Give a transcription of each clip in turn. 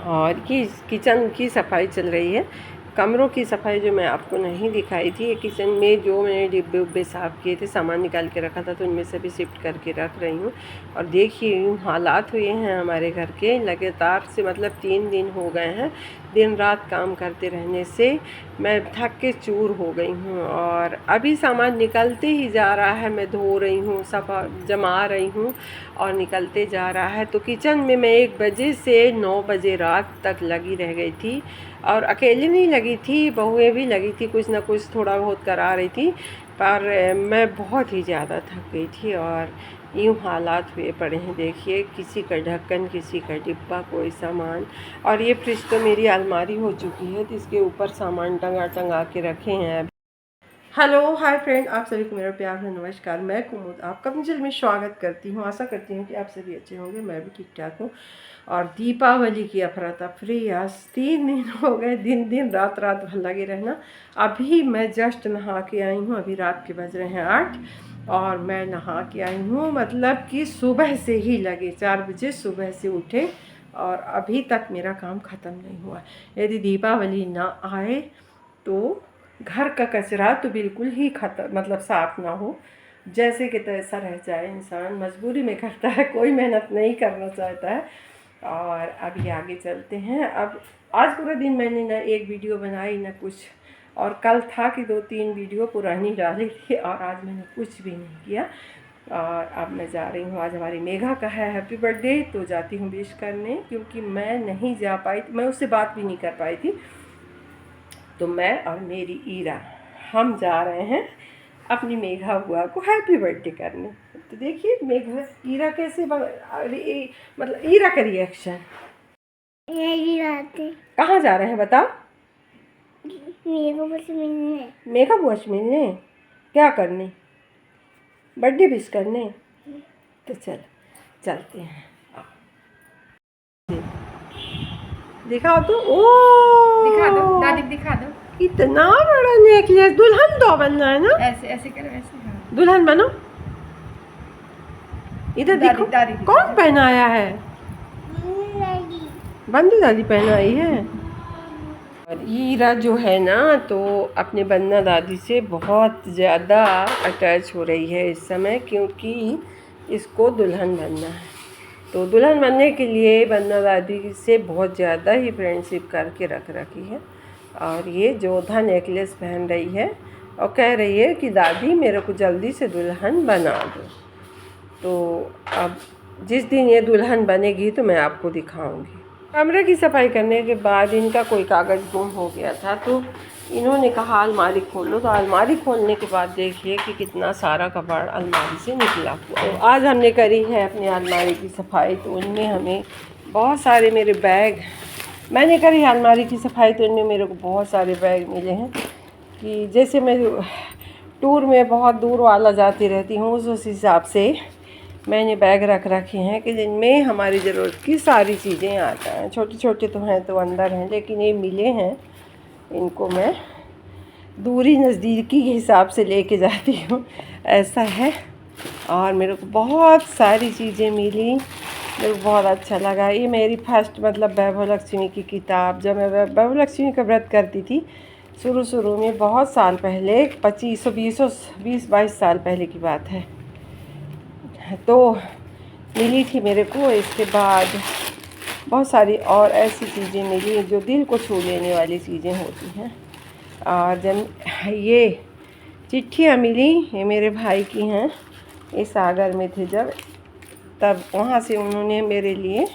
और ये किचन की सफाई चल रही है। कमरों की सफाई जो मैं आपको नहीं दिखाई थी, किचन में जो मैंने डिब्बे उब्बे साफ़ किए थे, सामान निकाल के रखा था, तो उनमें से भी शिफ्ट करके रख रही हूँ। और देखिए यूँ हालात हुए हैं हमारे घर के, लगातार से मतलब 3 दिन हो गए हैं दिन रात काम करते रहने से मैं थक के चूर हो गई हूँ। और अभी सामान निकलते ही जा रहा है, मैं धो रही हूँ, सब जमा रही हूँ और निकलते जा रहा है। तो किचन में मैं 1 बजे से 9 बजे रात तक लगी रह गई थी। और अकेले नहीं लगी थी, बहुएँ भी लगी थी, कुछ ना कुछ थोड़ा बहुत करा रही थी, पर मैं बहुत ही ज़्यादा थक गई थी। और यूँ हालात हुए पड़े हैं, देखिए किसी का ढक्कन, किसी का डिब्बा, कोई सामान। और ये फ्रिज तो मेरी अलमारी हो चुकी है, तो इसके ऊपर सामान टंगा के रखे हैं। हेलो हाय फ्रेंड, आप सभी को मेरा प्यार है नमस्कार। मैं कुमुद आपका अपने चैनल में स्वागत करती हूँ। आशा करती हूँ कि आप सभी अच्छे होंगे, मैं भी ठीक ठाक हूँ। और दीपावली की अफरा तफरी, आज 3 दिन हो गए, दिन दिन रात रात भर लगे रहना। अभी मैं जस्ट नहा के आई हूँ, अभी रात के बज रहे हैं 8 और मैं नहा के आई हूँ, मतलब कि सुबह से ही लगे, 4 बजे सुबह से उठे और अभी तक मेरा काम ख़त्म नहीं हुआ। यदि दीपावली ना आए तो घर का कचरा तो बिल्कुल ही ख़त्म, मतलब साफ़ ना हो, जैसे कि तैसा रह जाए। इंसान मजबूरी में करता है, कोई मेहनत नहीं करना चाहता है। और अभी आगे चलते हैं। अब आज पूरा दिन मैंने ना एक वीडियो बनाई ना कुछ, और कल था कि 2-3 वीडियो पुरानी डाली थी, और आज मैंने कुछ भी नहीं किया। और अब मैं जा रही हूँ, आज हमारी मेघा का है हैप्पी बर्थडे, तो जाती हूँ विश करने, क्योंकि मैं नहीं जा पाई, मैं उससे बात भी नहीं कर पाई थी। तो मैं और मेरी ईरा हम जा रहे हैं अपनी मेघा बुआ को हैप्पी बर्थडे करने। तो देखिए मेघा ईरा कैसे मतलब ईरा का रिएक्शन। यही बात है। कहाँ जा रहे हैं बताओ? मेघा बुआ से मिलने। मेघा बुआ से मिलने? क्या करने? बर्थडे विश करने? तो चलते हैं। दिखाओ तो। ओ दिखा दो, दादी को दिखा दो। इतना बड़ा नेकलेस, दुल्हन तो बनना है ना? ऐसे ऐसे करो, ऐसे। हाँ। दुल्हन बनो। इधर देखो कौन पहनाया है? बंदी दादी पहनाई है। और ईरा जो है ना, तो अपने बन्ना दादी से बहुत ज़्यादा अटैच हो रही है इस समय, क्योंकि इसको दुल्हन बनना है। तो दुल्हन बनने के लिए बन्ना दादी से बहुत ज़्यादा ही फ्रेंडशिप करके रख रखी है। और ये जोधा नेकलेस पहन रही है और कह रही है कि दादी मेरे को जल्दी से दुल्हन बना दो। तो अब जिस दिन ये दुल्हन बनेगी तो मैं आपको दिखाऊंगी। कमरे की सफाई करने के बाद इनका कोई कागज़ गुम हो गया था, तो इन्होंने कहा अलमारी खोल लो। तो अलमारी खोलने के बाद देखिए कि कितना सारा कबाड़ अलमारी से निकला हुआ। तो आज हमने करी है अपनी अलमारी की सफाई, तो उनमें हमें बहुत सारे मेरे बैग, मैंने करी अलमारी की सफाई तो इनमें मेरे को बहुत सारे बैग मिले हैं। कि जैसे मैं टूर में बहुत दूर वाला जाती रहती हूँ, उस हिसाब से मैंने बैग रख रखे हैं कि जिनमें हमारी ज़रूरत की सारी चीज़ें आ जाएँ। छोटे छोटे तो हैं तो अंदर हैं, लेकिन ये मिले हैं, इनको मैं दूरी नज़दीकी के हिसाब से लेके जाती हूँ, ऐसा है। और मेरे को बहुत सारी चीज़ें मिली, मेरे को बहुत अच्छा लगा। ये मेरी फर्स्ट मतलब वैभव लक्ष्मी की किताब, जब मैं वैभव लक्ष्मी का व्रत करती थी शुरू में, बहुत साल पहले, 20-22 साल पहले की बात है, तो मिली थी मेरे को। इसके बाद बहुत सारी और ऐसी चीज़ें मिली जो दिल को छू लेने वाली चीज़ें होती हैं। और जब ये चिट्ठियाँ मिली, ये मेरे भाई की हैं, ये सागर में थे जब, तब वहाँ से उन्होंने मेरे लिए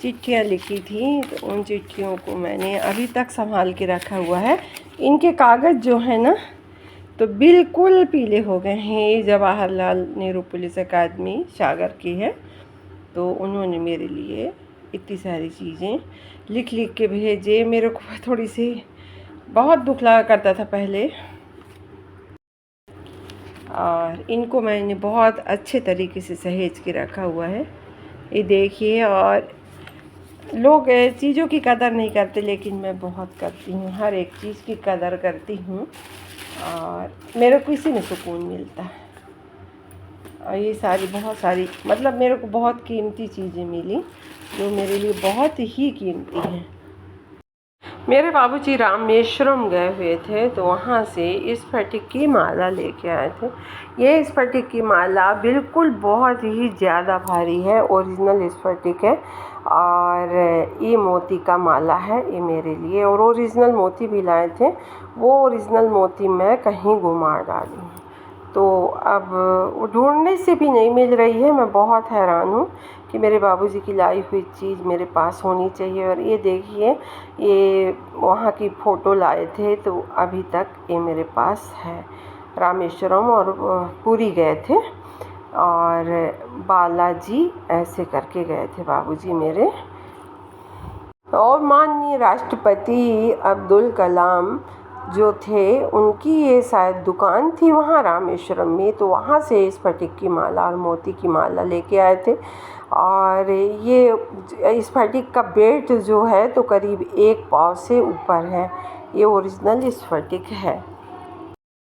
चिट्ठियाँ लिखी थी। तो उन चिट्ठियों को मैंने अभी तक संभाल के रखा हुआ है। इनके कागज़ जो है ना, तो बिल्कुल पीले हो गए हैं। ये जवाहरलाल नेहरू पुलिस अकादमी सागर की है, तो उन्होंने मेरे लिए इतनी सारी चीज़ें लिख के भेजे। मेरे को थोड़ी सी बहुत दुख लगा करता था पहले, और इनको मैंने बहुत अच्छे तरीके से सहेज के रखा हुआ है, ये देखिए। और लोग चीज़ों की कदर नहीं करते, लेकिन मैं बहुत करती हूँ, हर एक चीज़ की कदर करती हूँ, और मेरे को इसी में सुकून मिलता है। और ये सारी बहुत सारी मतलब मेरे को बहुत कीमती चीज़ें मिली जो मेरे लिए बहुत ही कीमती हैं। मेरे बाबूजी रामेश्वरम गए हुए थे तो वहाँ से इस स्फटिक की माला लेके आए थे। ये स्फटिक की माला बिल्कुल बहुत ही ज़्यादा भारी है, ओरिजिनल स्फटिक है और ये मोती का माला है ये मेरे लिए। और ओरिजिनल मोती भी लाए थे, वो ओरिजिनल मोती मैं कहीं घुमा डाली हूँ, तो अब वो ढूंढने से भी नहीं मिल रही है। मैं बहुत हैरान हूँ कि मेरे बाबूजी की लाई हुई चीज़ मेरे पास होनी चाहिए। और ये देखिए, ये वहाँ की फ़ोटो लाए थे तो अभी तक ये मेरे पास है। रामेश्वरम और पुरी गए थे और बालाजी ऐसे करके गए थे बाबूजी मेरे। और माननीय राष्ट्रपति अब्दुल कलाम जो थे, उनकी ये शायद दुकान थी वहाँ रामेश्वरम में, तो वहाँ से स्फटिक की माला और मोती की माला लेके आए थे। और ये स्फटिक का वेट जो है तो करीब 1 पाव से ऊपर है। ये ओरिजिनल स्फटिक है।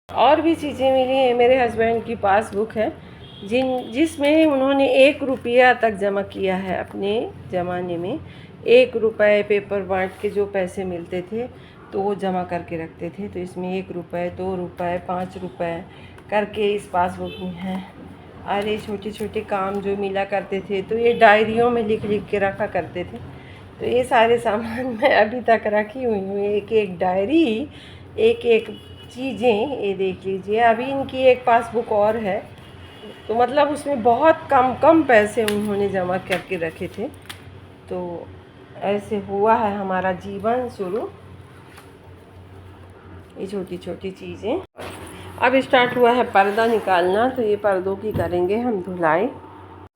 और भी चीज़ें मिली हैं। मेरे हस्बैंड की पासबुक है जिसमें उन्होंने 1 रुपया तक जमा किया है अपने ज़माने में। 1 रुपये पेपर बांट के जो पैसे मिलते थे तो वो जमा करके रखते थे। तो इसमें 1 रुपये, 2 रुपये, 5 रुपये करके इस पासबुक में है। और ये छोटे छोटे काम जो मिला करते थे तो ये डायरियों में लिख लिख के रखा करते थे। तो ये सारे सामान मैं अभी तक रखी हुई हूँ, एक एक डायरी, एक एक चीज़ें। ये देख लीजिए, अभी इनकी एक पासबुक और है, तो मतलब उसमें बहुत कम कम पैसे उन्होंने जमा करके रखे थे। तो ऐसे हुआ है हमारा जीवन शुरू। ये छोटी छोटी चीज़ें। अब स्टार्ट हुआ है पर्दा निकालना, तो ये पर्दों की करेंगे हम धुलाई।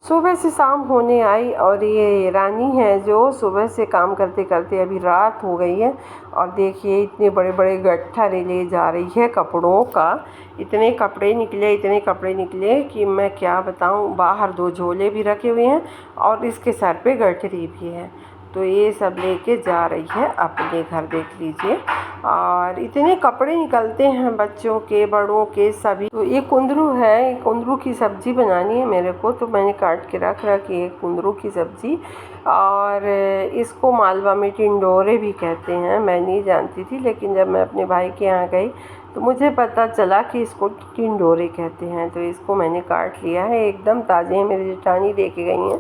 सुबह से शाम होने आई और ये रानी है जो सुबह से काम करते करते अभी रात हो गई है। और देखिए इतने बड़े बड़े गट्ठा ले जा रही है कपड़ों का। इतने कपड़े निकले कि मैं क्या बताऊं। बाहर 2 झोले भी रखे हुए हैं और इसके सर पे गठरी भी है। तो ये सब लेके जा रही है अपने घर, देख लीजिए। और इतने कपड़े निकलते हैं बच्चों के, बड़ों के, सभी। तो ये कुंदरू है, कुंदरू की सब्ज़ी बनानी है मेरे को, तो मैंने काट के रख रखी है कुंदरू की सब्ज़ी। और इसको मालवा में टिंडोरे भी कहते हैं। मैं नहीं जानती थी, लेकिन जब मैं अपने भाई के यहाँ गई तो मुझे पता चला कि इसको टिंडोरे कहते हैं। तो इसको मैंने काट लिया है, एकदम ताज़े हैं, मेरी जेठानी दे के गई हैं।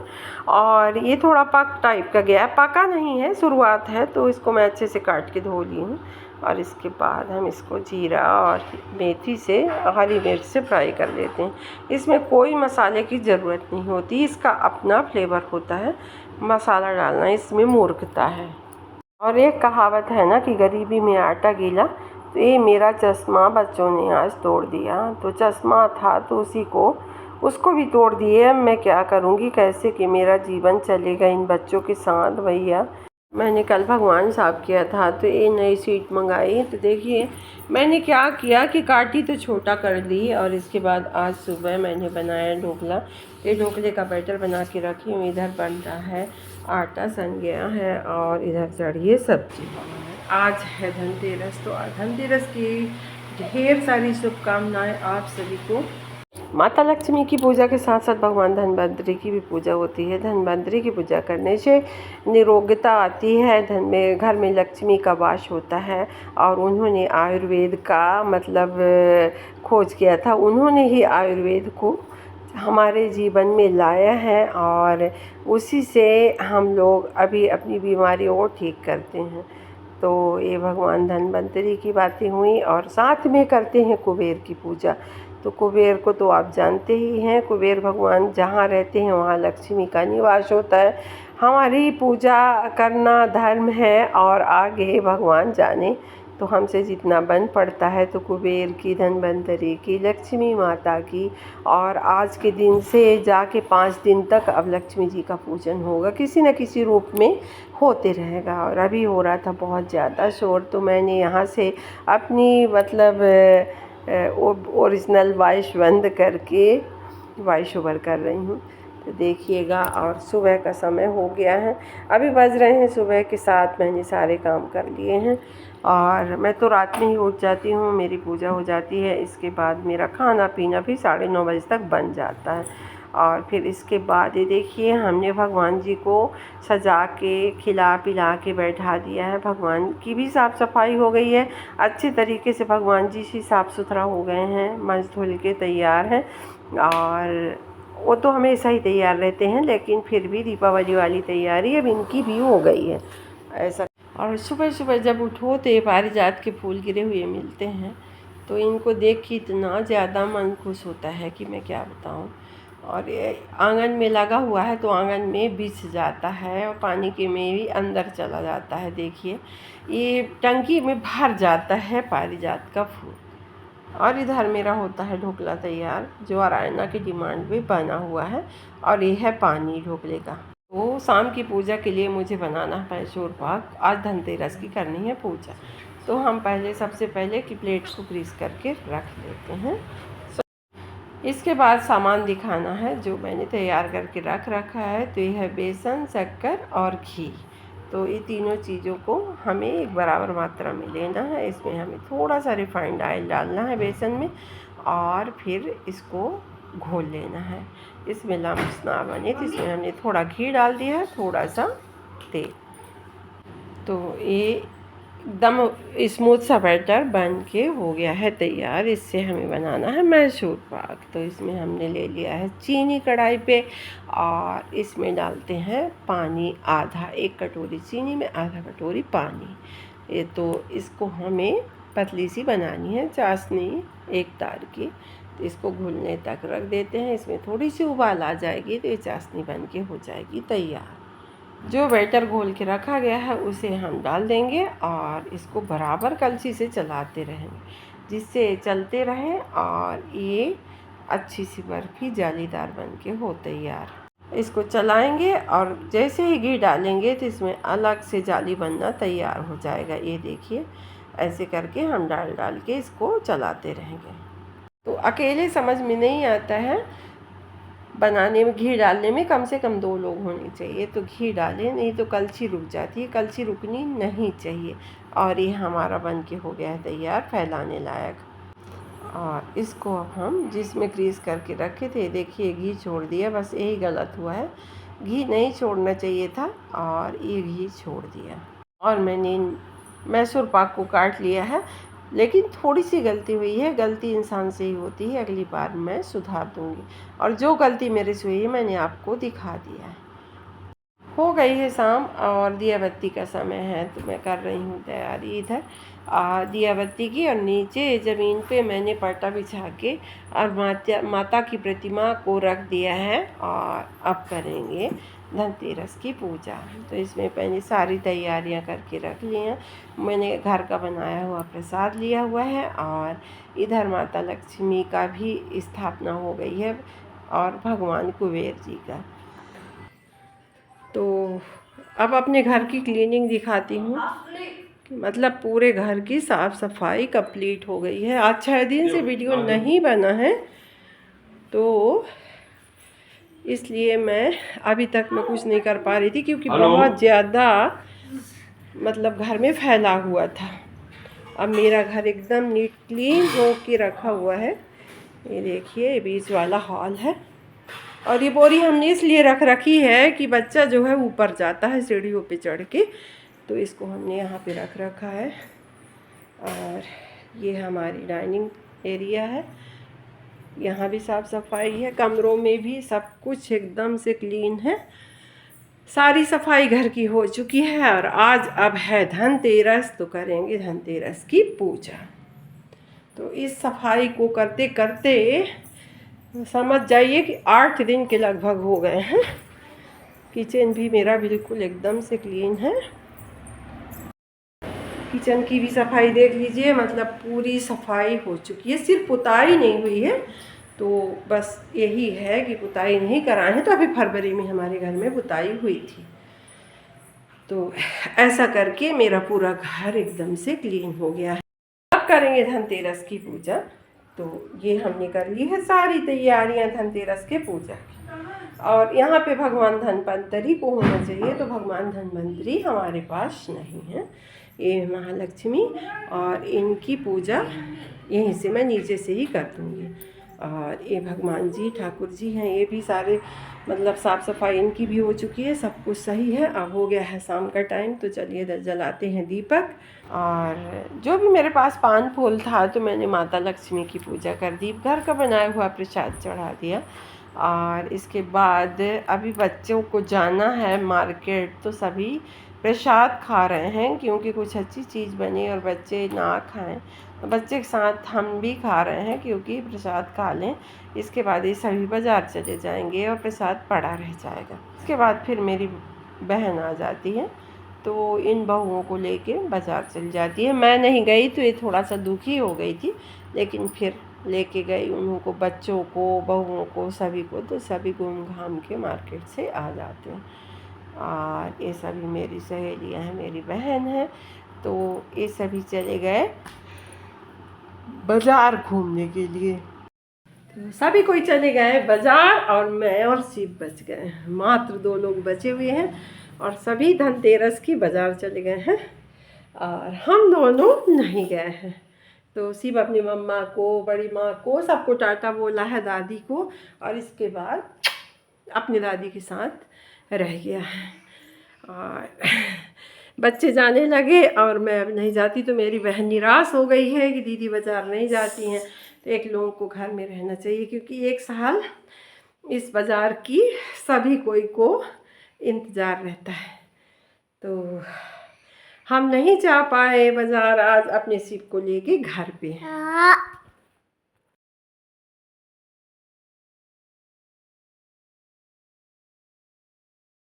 और ये थोड़ा पक टाइप का गया है, पका नहीं है, शुरुआत है। तो इसको मैं अच्छे से काट के धो ली हूँ। और इसके बाद हम इसको जीरा और मेथी से, हरी मिर्च से फ्राई कर लेते हैं। इसमें कोई मसाले की ज़रूरत नहीं होती, इसका अपना फ्लेवर होता है। मसाला डालना इसमें मूर्खता है। और एक कहावत है ना कि गरीबी में आटा गीला, तो ये मेरा चश्मा बच्चों ने आज तोड़ दिया। तो चश्मा था तो उसको भी तोड़ दिए। मैं क्या करूँगी, कैसे कि मेरा जीवन चलेगा इन बच्चों के साथ भैया। मैंने कल भगवान साहब किया था तो ये नई सीट मंगाई। तो देखिए मैंने क्या किया कि काटी तो छोटा कर दी। और इसके बाद आज सुबह मैंने बनाया ढोकला। ये ढोकले का बैटर बना के रखी हूँ। इधर बन रहा है, आटा सन गया है और इधर चढ़िए सब्जी। आज है धनतेरस, तो धनतेरस की ढेर सारी शुभकामनाएं आप सभी को। माता लक्ष्मी की पूजा के साथ साथ भगवान धन्वंतरि की भी पूजा होती है। धन्वंतरि की पूजा करने से निरोगता आती है, घर में लक्ष्मी का वास होता है। और उन्होंने आयुर्वेद का मतलब खोज किया था। उन्होंने ही आयुर्वेद को हमारे जीवन में लाया है और उसी से हम लोग अभी अपनी बीमारी और ठीक करते हैं। तो ये भगवान धन्वंतरि की बातें हुई। और साथ में करते हैं कुबेर की पूजा। तो कुबेर को तो आप जानते ही हैं, कुबेर भगवान जहाँ रहते हैं वहाँ लक्ष्मी का निवास होता है। हमारी पूजा करना धर्म है और आगे भगवान जाने। तो हमसे जितना बन पड़ता है तो कुबेर की, धन्वंतरि की, लक्ष्मी माता की। और आज के दिन से जाके 5 दिन तक अब लक्ष्मी जी का पूजन होगा, किसी न किसी रूप में होते रहेगा। और अभी हो रहा था बहुत ज़्यादा शोर, तो मैंने यहाँ से अपनी मतलब ओरिजिनल वॉइस बंद करके वॉइस ओवर कर रही हूँ। तो देखिएगा। और सुबह का समय हो गया है, अभी बज रहे हैं सुबह के 7। मैंने सारे काम कर लिए हैं और मैं तो रात में ही उठ जाती हूँ, मेरी पूजा हो जाती है। इसके बाद मेरा खाना पीना भी 9:30 बजे तक बन जाता है। और फिर इसके बाद ये देखिए, हमने भगवान जी को सजा के खिला पिला के बैठा दिया है। भगवान की भी साफ़ सफाई हो गई है अच्छे तरीके से, भगवान जी भी साफ़ सुथरा हो गए हैं, मंच धुल के तैयार हैं। और वो तो हमेशा ही तैयार रहते हैं, लेकिन फिर भी दीपावली वाली तैयारी अब इनकी भी हो गई है ऐसा। और सुबह सुबह जब उठो तो ये पारिजात के फूल गिरे हुए मिलते हैं, तो इनको देख के इतना ज़्यादा मन खुश होता है कि मैं क्या बताऊँ। और ये आंगन में लगा हुआ है तो आंगन में बिछ जाता है और पानी के में भी अंदर चला जाता है। देखिए ये टंकी में भर जाता है पारिजात का फूल। और इधर मेरा होता है ढोकला तैयार, जो आरायना की डिमांड पे बना हुआ है। और ये है पानी ढोकले का। तो शाम की पूजा के लिए मुझे बनाना है मैसूर पाक। आज धनतेरस की करनी है पूजा, तो हम सबसे पहले की प्लेट को ग्रीस करके रख लेते हैं। इसके बाद सामान दिखाना है जो मैंने तैयार करके रख रखा है। तो ये है बेसन, शक्कर और घी। तो ये तीनों चीज़ों को हमें एक बराबर मात्रा में लेना है। इसमें हमें थोड़ा सा रिफाइंड ऑयल डालना है बेसन में, और फिर इसको घोल लेना है। इसमें लम्स ना बने तो इसमें हमने थोड़ा घी डाल दिया है, थोड़ा सा तेल। तो ये एकदम स्मूथ सा बैटर बन के हो गया है तैयार। इससे हमें बनाना है मैसूर पाक। तो इसमें हमने ले लिया है चीनी कढ़ाई पे, और इसमें डालते हैं पानी आधा। 1 कटोरी चीनी में आधा कटोरी पानी। ये तो इसको हमें पतली सी बनानी है चाशनी एक तार की। तो इसको घुलने तक रख देते हैं। इसमें थोड़ी सी उबाल आ जाएगी तो ये चाशनी बन के हो जाएगी तैयार। जो बैटर घोल के रखा गया है उसे हम डाल देंगे और इसको बराबर कलछी से चलाते रहेंगे, जिससे चलते रहें और ये अच्छी सी बर्फ़ी जालीदार बन के हो तैयार। इसको चलाएंगे और जैसे ही घी डालेंगे तो इसमें अलग से जाली बनना तैयार हो जाएगा। ये देखिए, ऐसे करके हम डाल के इसको चलाते रहेंगे। तो अकेले समझ में नहीं आता है बनाने में, घी डालने में कम से कम 2 लोग होने चाहिए। तो घी डालें, नहीं तो कलछी रुक जाती है, कलछी रुकनी नहीं चाहिए। और ये हमारा बन के हो गया है तैयार, फैलाने लायक। और इसको अब हम जिसमें ग्रीस करके रखे थे, देखिए घी छोड़ दिया, बस यही गलत हुआ है, घी नहीं छोड़ना चाहिए था और ये घी छोड़ दिया। और मैंने मैसूर पाक को काट लिया है, लेकिन थोड़ी सी गलती हुई है, गलती इंसान से ही होती है, अगली बार मैं सुधार दूंगी। और जो गलती मेरे से हुई है मैंने आपको दिखा दिया है। हो गई है शाम और दिया बत्ती का समय है, तो मैं कर रही हूँ तैयारी इधर दिया बत्ती की। और नीचे ज़मीन पे मैंने पर्दा बिछा के और माता की प्रतिमा को रख दिया है। और अब करेंगे धनतेरस की पूजा। तो इसमें मैंने सारी तैयारियां करके रख ली हैं। मैंने घर का बनाया हुआ प्रसाद लिया हुआ है, और इधर माता लक्ष्मी का भी स्थापना हो गई है, और भगवान कुबेर जी का। तो अब अपने घर की क्लीनिंग दिखाती हूँ, मतलब पूरे घर की साफ़ सफाई कंप्लीट हो गई है। आज 6 दिन से वीडियो नहीं बना है, तो इसलिए मैं अभी तक मैं कुछ नहीं कर पा रही थी, क्योंकि बहुत ज़्यादा मतलब घर में फैला हुआ था। अब मेरा घर एकदम नीट क्लीन हो के रखा हुआ है। ये देखिए, ये बीच वाला हॉल है, और ये बोरी हमने इसलिए रख रखी है कि बच्चा जो है ऊपर जाता है सीढ़ियों पे चढ़ के, तो इसको हमने यहाँ पे रख रखा है। और ये हमारी डाइनिंग एरिया है, यहाँ भी साफ़ सफाई है, कमरों में भी सब कुछ एकदम से क्लीन है। सारी सफाई घर की हो चुकी है। और आज अब है धनतेरस, तो करेंगे धनतेरस की पूजा। तो इस सफाई को करते करते समझ जाइए कि 8 दिन के लगभग हो गए हैं। किचन भी मेरा बिल्कुल एकदम से क्लीन है। किचन की भी सफाई देख लीजिए, मतलब पूरी सफाई हो चुकी है, सिर्फ पुताई नहीं हुई है। तो बस यही है कि पुताई नहीं कराए हैं, तो अभी फरवरी में हमारे घर में पुताई हुई थी। तो ऐसा करके मेरा पूरा घर एकदम से क्लीन हो गया है। अब करेंगे धनतेरस की पूजा। तो ये हमने कर ली है सारी तैयारियां धनतेरस के पूजा की। और यहाँ पे भगवान धन्वंतरी को होना चाहिए, तो भगवान धन्वंतरी हमारे पास नहीं है। ये महालक्ष्मी और इनकी पूजा यहीं से मैं नीचे से ही कर दूँगी। और ये भगवान जी ठाकुर जी हैं, ये भी सारे मतलब साफ़ सफाई इनकी भी हो चुकी है, सब कुछ सही है। अब हो गया है शाम का टाइम, तो चलिए जलाते हैं दीपक। और जो भी मेरे पास पान फूल था तो मैंने माता लक्ष्मी की पूजा कर दी, घर का बनाया हुआ प्रसाद चढ़ा दिया। और इसके बाद अभी बच्चों को जाना है मार्केट, तो सभी प्रसाद खा रहे हैं क्योंकि कुछ अच्छी चीज़ बनी और बच्चे ना खाएं, तो बच्चे के साथ हम भी खा रहे हैं क्योंकि प्रसाद खा लें। इसके बाद ये सभी बाज़ार चले जाएंगे और प्रसाद पड़ा रह जाएगा। इसके बाद फिर मेरी बहन आ जाती है, तो इन बहुओं को लेके बाज़ार चली जाती है। मैं नहीं गई तो ये थोड़ा सा दुखी हो गई थी, लेकिन फिर लेके गई उन्हों को, बच्चों को, बहुओं को, सभी को, तो सभी घूम घाम के मार्केट से आ जाते हैं। और ये सभी मेरी सहेलियाँ हैं, मेरी बहन है, तो ये सभी चले गए बाज़ार घूमने के लिए। तो सभी कोई चले गए बाज़ार और मैं और शिव बच गए, मात्र 2 लोग बचे हुए हैं और सभी धनतेरस की बाज़ार चले गए हैं और हम दोनों नहीं गए हैं। तो शिव अपनी मम्मा को, बड़ी माँ को, सबको टाटा बोला है, दादी को, और इसके बाद अपनी दादी के साथ रह गया है। और बच्चे जाने लगे और मैं अब नहीं जाती, तो मेरी बहन निराश हो गई है कि दीदी बाज़ार नहीं जाती हैं। तो एक लोगों को घर में रहना चाहिए क्योंकि 1 साल इस बाज़ार की सभी कोई को इंतज़ार रहता है। तो हम नहीं जा पाए बाज़ार आज अपने शिव को लेके घर पे।